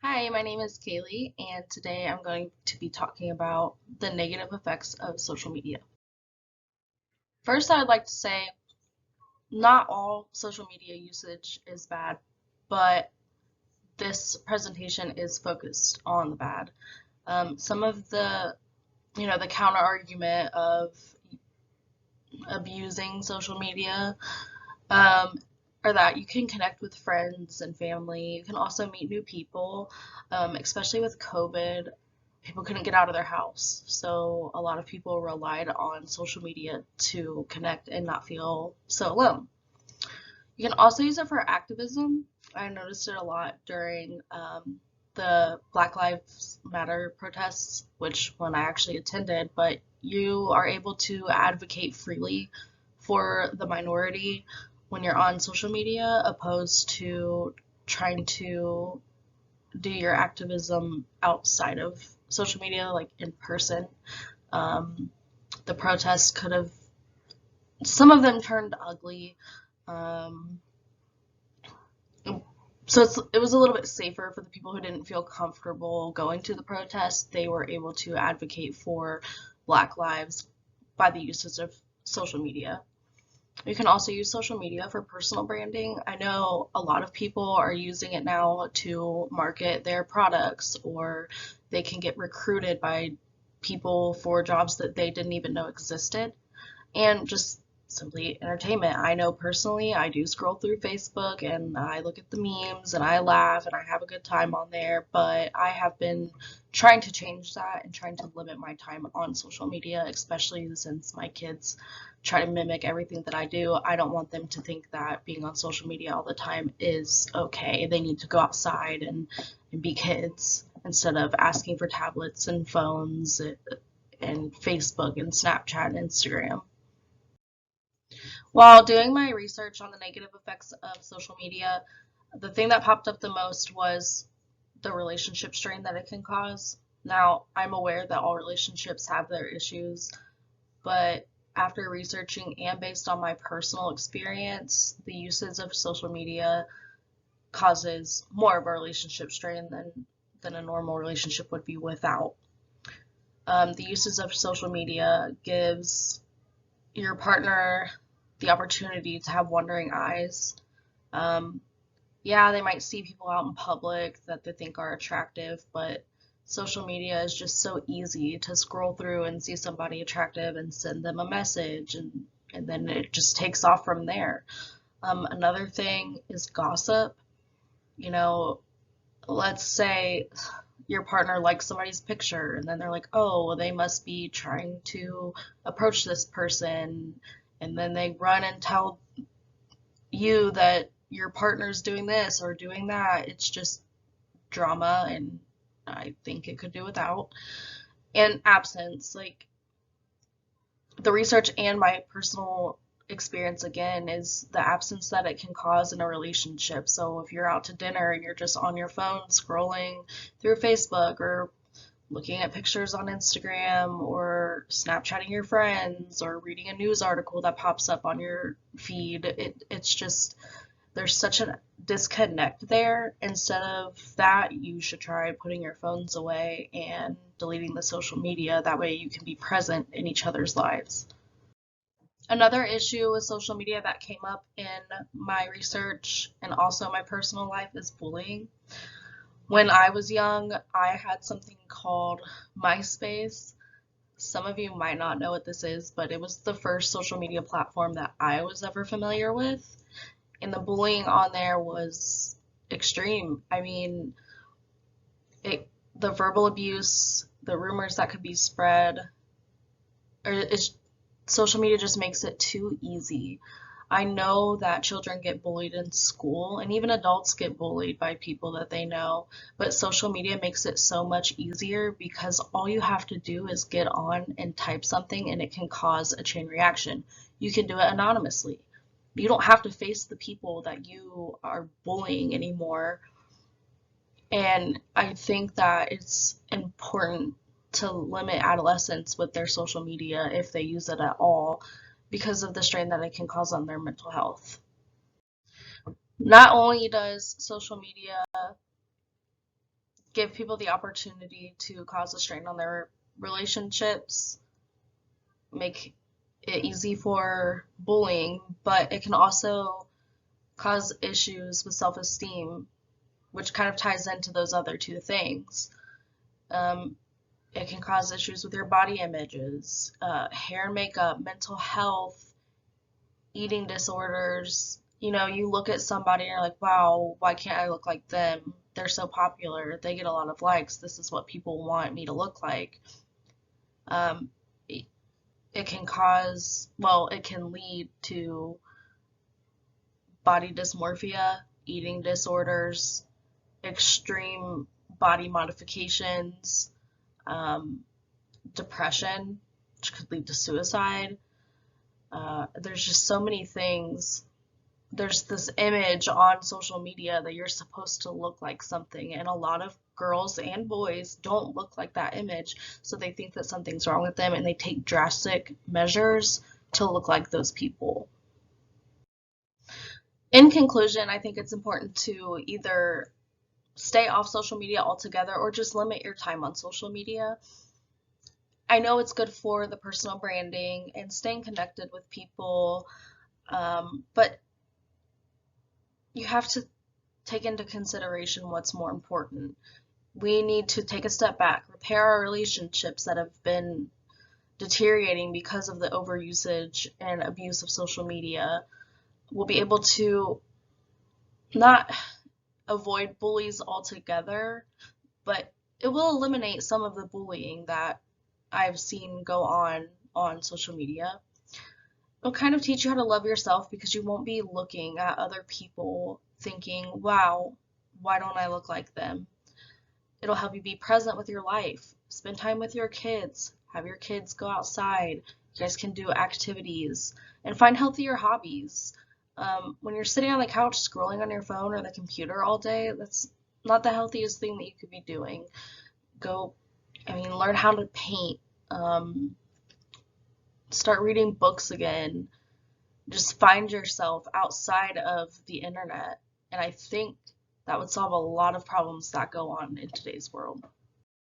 Hi, my name is Kaylee, and today I'm going to be talking about the negative effects of social media. First, I'd like to say not all social media usage is bad, but this presentation is focused on the bad. Some of the counter argument of abusing social media um, are that you can connect with friends and family. You can also meet new people, especially with COVID. People couldn't get out of their house, so a lot of people relied on social media to connect and not feel so alone. You can also use it for activism. I noticed it a lot during the Black Lives Matter protests, which one I actually attended, but you are able to advocate freely for the minority when you're on social media, opposed to trying to do your activism outside of social media, like in person. Um, the protests could have, some of them turned ugly. Um, it was a little bit safer for the people who didn't feel comfortable going to the protest. They were able to advocate for Black lives by the uses of social media. You can also use social media for personal branding. I know a lot of people are using it now to market their products, or they can get recruited by people for jobs that they didn't even know existed, and just simply entertainment. I know personally, I do scroll through Facebook and I look at the memes and I laugh and I have a good time on there, but I have been trying to change that and trying to limit my time on social media, especially since my kids try to mimic everything that I do. I don't want them to think that being on social media all the time is okay. They need to go outside and be kids instead of asking for tablets and phones and Facebook and Snapchat and Instagram. While doing my research on the negative effects of social media, the thing that popped up the most was the relationship strain that it can cause. Now, I'm aware that all relationships have their issues, but after researching and based on my personal experience, the uses of social media causes more of a relationship strain than a normal relationship would be without. The uses of social media gives your partner the opportunity to have wandering eyes. Um, yeah, they might see people out in public that they think are attractive, but social media is just so easy to scroll through and see somebody attractive and send them a message, and then it just takes off from there. Another thing is gossip. You know, let's say your partner likes somebody's picture and then they're like, oh, well, they must be trying to approach this person. And then they run and tell you that your partner's doing this or doing that. It's just drama, and I think it could do without. And absence, like the research and my personal experience again is the absence that it can cause in a relationship. So if you're out to dinner and you're just on your phone scrolling through Facebook or looking at pictures on Instagram or Snapchatting your friends or reading a news article that pops up on your feed, it's just there's such a disconnect there. Instead of that, you should try putting your phones away and deleting the social media. That way you can be present in each other's lives. Another issue with social media that came up in my research and also my personal life is bullying. When I was young, I had something called MySpace. Some of you might not know what this is, but it was the first social media platform that I was ever familiar with. And the bullying on there was extreme. I mean, the verbal abuse, the rumors that could be spread, or social media just makes it too easy. I know that children get bullied in school, and even adults get bullied by people that they know, but social media makes it so much easier because all you have to do is get on and type something, and it can cause a chain reaction. You can do it anonymously. You don't have to face the people that you are bullying anymore. And I think that it's important to limit adolescents with their social media if they use it at all because of the strain that it can cause on their mental health. Not only does social media give people the opportunity to cause a strain on their relationships, make it easy for bullying, but it can also cause issues with self-esteem, which kind of ties into those other two things. Um, it can cause issues with your body images, hair and makeup, mental health, eating disorders. You know, you look at somebody and you're like, wow, why can't I look like them? They're so popular. They get a lot of likes. This is what people want me to look like. Um, it, it can cause, well, it can lead to body dysmorphia, eating disorders, extreme body modifications, um, depression, which could lead to suicide. There's just so many things. There's this image on social media that you're supposed to look like something, and a lot of girls and boys don't look like that image, so they think that something's wrong with them and they take drastic measures to look like those people. In conclusion, I think it's important to either stay off social media altogether or just limit your time on social media. I know it's good for the personal branding and staying connected with people, but you have to take into consideration what's more important. We need to take a step back, repair our relationships that have been deteriorating because of the overusage and abuse of social media. We'll be able to not avoid bullies altogether, but it will eliminate some of the bullying that I've seen go on social media. It'll kind of teach you how to love yourself because you won't be looking at other people thinking, wow, why don't I look like them? It'll help you be present with your life. Spend time with your kids. Have your kids go outside. You guys can do activities and find healthier hobbies. When you're sitting on the couch scrolling on your phone or the computer all day, that's not the healthiest thing that you could be doing. Go, learn how to paint. Um, Start reading books again. Just find yourself outside of the internet. And I think that would solve a lot of problems that go on in today's world.